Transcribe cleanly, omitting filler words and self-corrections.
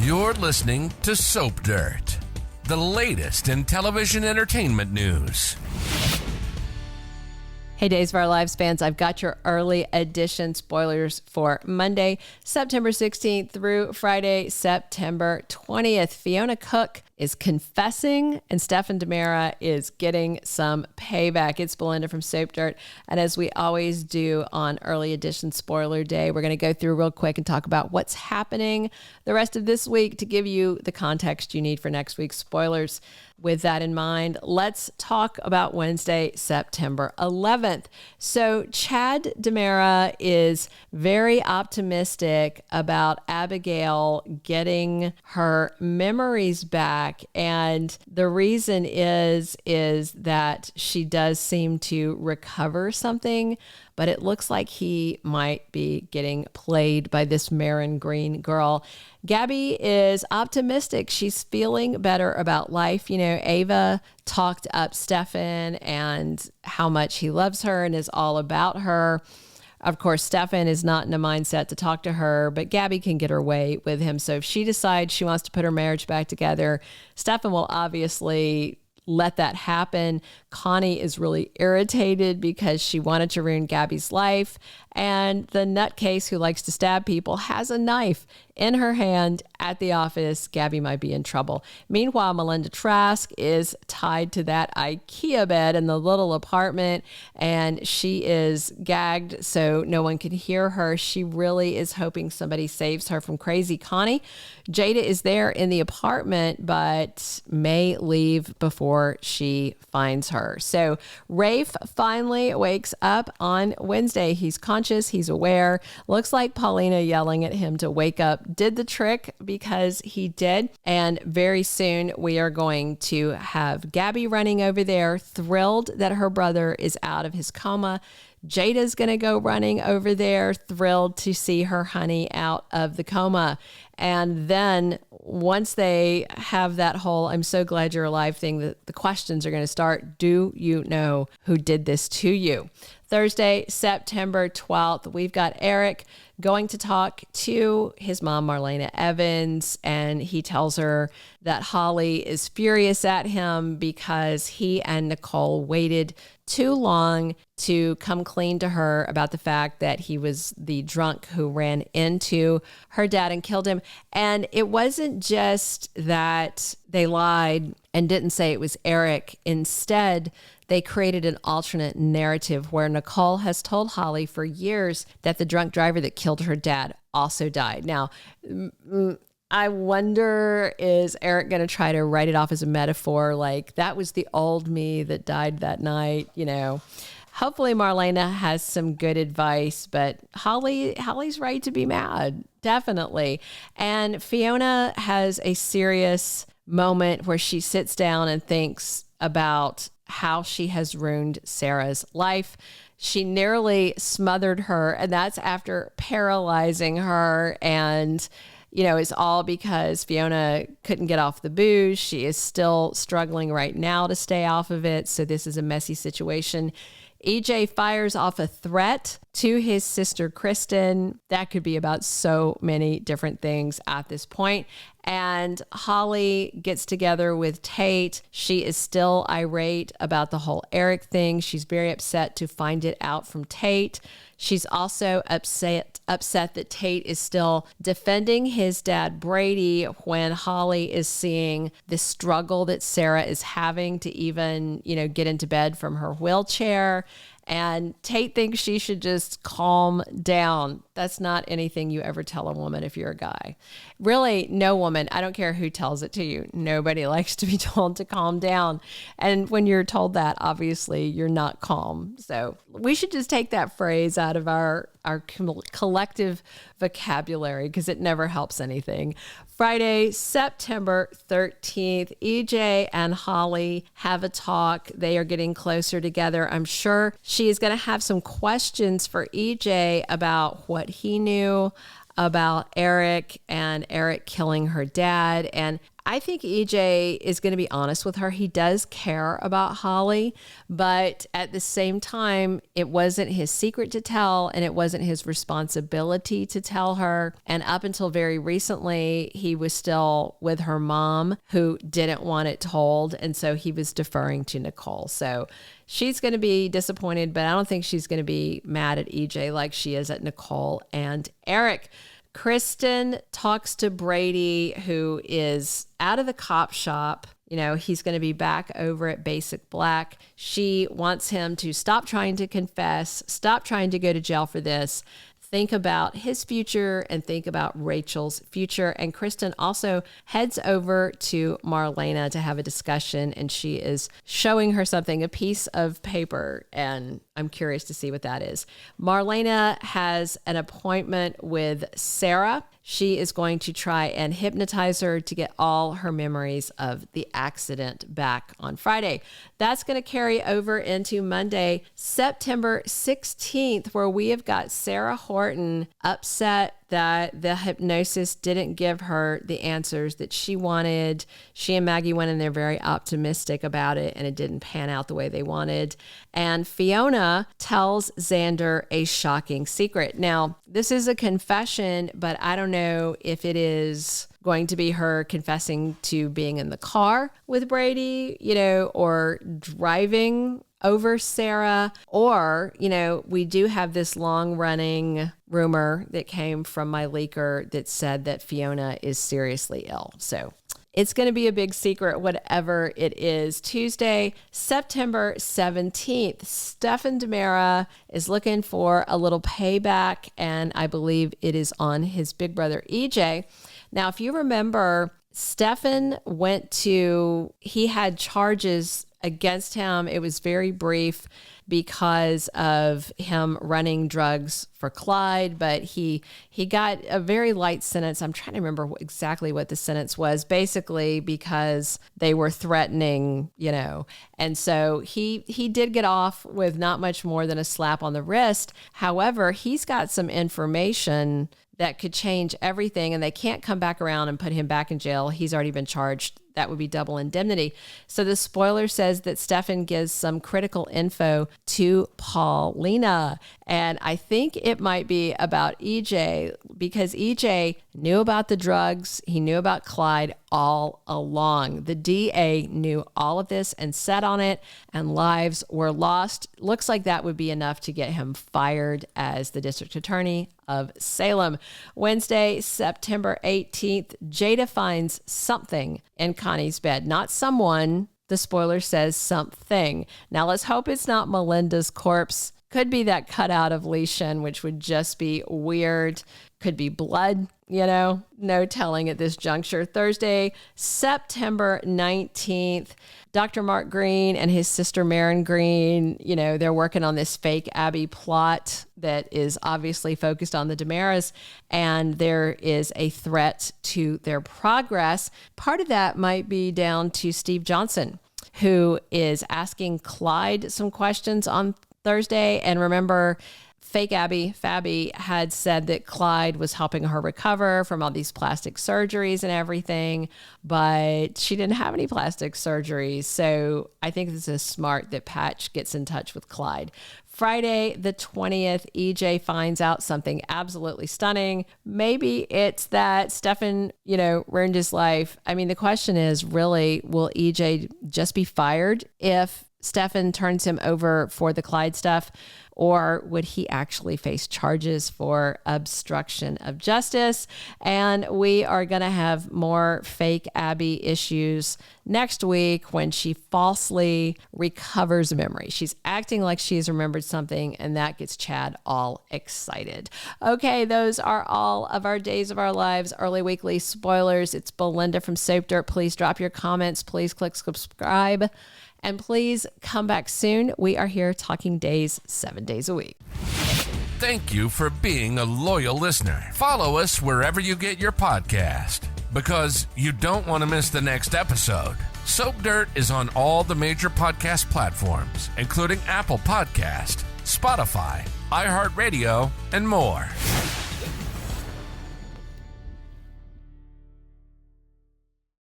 You're listening to Soap Dirt, the latest in television entertainment news. Hey, Days of Our Lives fans, I've got your early edition spoilers for Monday, September 16th through Friday, September 20th. Fiona Cook is confessing and Stefan DiMera is getting some payback. It's Melinda from Soap Dirt. And as we always do on early edition spoiler day, we're going to go through real quick and talk about what's happening the rest of this week to give you the context you need for next week's spoilers. With that in mind, let's talk about Wednesday, September 11th. So Chad DiMera is very optimistic about Abigail getting her memories back. And the reason is that she does seem to recover something, but it looks like he might be getting played by this Marin Green girl. Gabi is optimistic. She's feeling better about life. You know, Ava talked up Stefan and how much he loves her and is all about her. Of course, Stefan is not in a mindset to talk to her, but Gabi can get her way with him. So if she decides she wants to put her marriage back together, Stefan will obviously let that happen. Connie is really irritated because she wanted to ruin Gabi's life. And the nutcase who likes to stab people has a knife in her hand at the office. Gabi might be in trouble. Meanwhile, Melinda Trask is tied to that IKEA bed in the little apartment, and she is gagged so no one can hear her. She really is hoping somebody saves her from crazy Connie. Jada is there in the apartment, but may leave before she finds her. So Rafe finally wakes up on Wednesday. He's conscious, he's aware. Looks like Paulina yelling at him to wake up did the trick, because he did. And very soon we are going to have Gabi running over there, thrilled that her brother is out of his coma. Jada's going to go running over there, thrilled to see her honey out of the coma. And then once they have that whole "I'm so glad you're alive" thing, the questions are going to start. Do you know who did this to you? Thursday, September 12th, we've got Eric going to talk to his mom, Marlena Evans, and he tells her that Holly is furious at him because he and Nicole waited too long to come clean to her about the fact that he was the drunk who ran into her dad and killed him. And it wasn't just that they lied and didn't say it was Eric. Instead, they created an alternate narrative where Nicole has told Holly for years that the drunk driver that killed her dad also died. Now, I wonder, is Eric going to try to write it off as a metaphor? Like, that was the old me that died that night, you know. Hopefully Marlena has some good advice, but Holly's right to be mad, definitely. And Fiona has a serious moment where she sits down and thinks about how she has ruined Sarah's life. She nearly smothered her, and that's after paralyzing her. And, you know, it's all because Fiona couldn't get off the booze. She is still struggling right now to stay off of it. So this is a messy situation. EJ fires off a threat to his sister, Kristen. That could be about so many different things at this point. And Holly gets together with Tate. She is still irate about the whole Eric thing. She's very upset to find it out from Tate. She's also upset that Tate is still defending his dad, Brady, when Holly is seeing the struggle that Sarah is having to even, you know, get into bed from her wheelchair. And Tate thinks she should just calm down. That's not anything you ever tell a woman if you're a guy. Really, no woman. I don't care who tells it to you. Nobody likes to be told to calm down. And when you're told that, obviously, you're not calm. So we should just take that phrase out of our collective vocabulary, because it never helps anything. Friday, September 13th, EJ and Holly have a talk. They are getting closer together. I'm sure she is going to have some questions for EJ about what he knew about Eric and Eric killing her dad. And I think EJ is going to be honest with her. He does care about Holly, but at the same time, it wasn't his secret to tell, and it wasn't his responsibility to tell her. And up until very recently, he was still with her mom, who didn't want it told. And so he was deferring to Nicole. So she's going to be disappointed, but I don't think she's going to be mad at EJ like she is at Nicole and Eric. Kristen talks to Brady, who is out of the cop shop. You know, he's going to be back over at Basic Black. She wants him to stop trying to confess, stop trying to go to jail for this. Think about his future and think about Rachel's future. And Kristen also heads over to Marlena to have a discussion, and she is showing her something, a piece of paper, and I'm curious to see what that is. Marlena has an appointment with Sarah. She is going to try and hypnotize her to get all her memories of the accident back on Friday. That's going to carry over into Monday, September 16th, where we have got Sarah Horton upset that the hypnosis didn't give her the answers that she wanted. She and Maggie went in there very optimistic about it, and it didn't pan out the way they wanted. And Fiona tells Xander a shocking secret. Now, this is a confession, but I don't know if it is going to be her confessing to being in the car with Brady, you know, or driving over Sarah, or, you know, we do have this long running rumor that came from my leaker that said that Fiona is seriously ill. So it's going to be a big secret, whatever it is. Tuesday, September 17th, Stefan DiMera is looking for a little payback, and I believe it is on his big brother, EJ. Now, if you remember, Stefan he had charges against him. It was very brief because of him running drugs for Clyde, but he got a very light sentence. I'm trying to remember exactly what the sentence was, basically because they were threatening, you know, and so he did get off with not much more than a slap on the wrist. However, he's got some information that could change everything, and they can't come back around and put him back in jail. He's already been charged. That would be double indemnity. So the spoiler says that Stefan gives some critical info to Paulina. And I think it might be about EJ, because EJ knew about the drugs. He knew about Clyde all along. The DA knew all of this and sat on it, and lives were lost. Looks like that would be enough to get him fired as the district attorney of Salem. Wednesday, September 18th, Jada finds something in Connie's bed. Not someone. The spoiler says something. Now let's hope it's not Melinda's corpse. Could be that cutout of Lee Shen, which would just be weird. Could be blood, you know, no telling at this juncture. Thursday, September 19th, Dr. Mark Green and his sister Marin Green, you know, they're working on this fake Abby plot that is obviously focused on the DiMeras, and there is a threat to their progress. Part of that might be down to Steve Johnson, who is asking Clyde some questions on Thursday. And remember, fake Abby, Fabby, had said that Clyde was helping her recover from all these plastic surgeries and everything, but she didn't have any plastic surgeries. So I think this is smart that Patch gets in touch with Clyde. Friday, the 20th, EJ finds out something absolutely stunning. Maybe it's that Stefan, you know, ruined his life. I mean, the question is really, will EJ just be fired if Stefan turns him over for the Clyde stuff, or would he actually face charges for obstruction of justice? And we are going to have more fake Abby issues next week when she falsely recovers memory. She's acting like she's remembered something, and that gets Chad all excited. Okay, those are all of our Days of Our Lives early weekly spoilers. It's Belinda from Soap Dirt. Please drop your comments. Please click subscribe. And please come back soon. We are here talking days 7 days a week. Thank you for being a loyal listener. Follow us wherever you get your podcast, because you don't want to miss the next episode. Soap Dirt is on all the major podcast platforms, including Apple Podcast, Spotify, iHeartRadio, and more.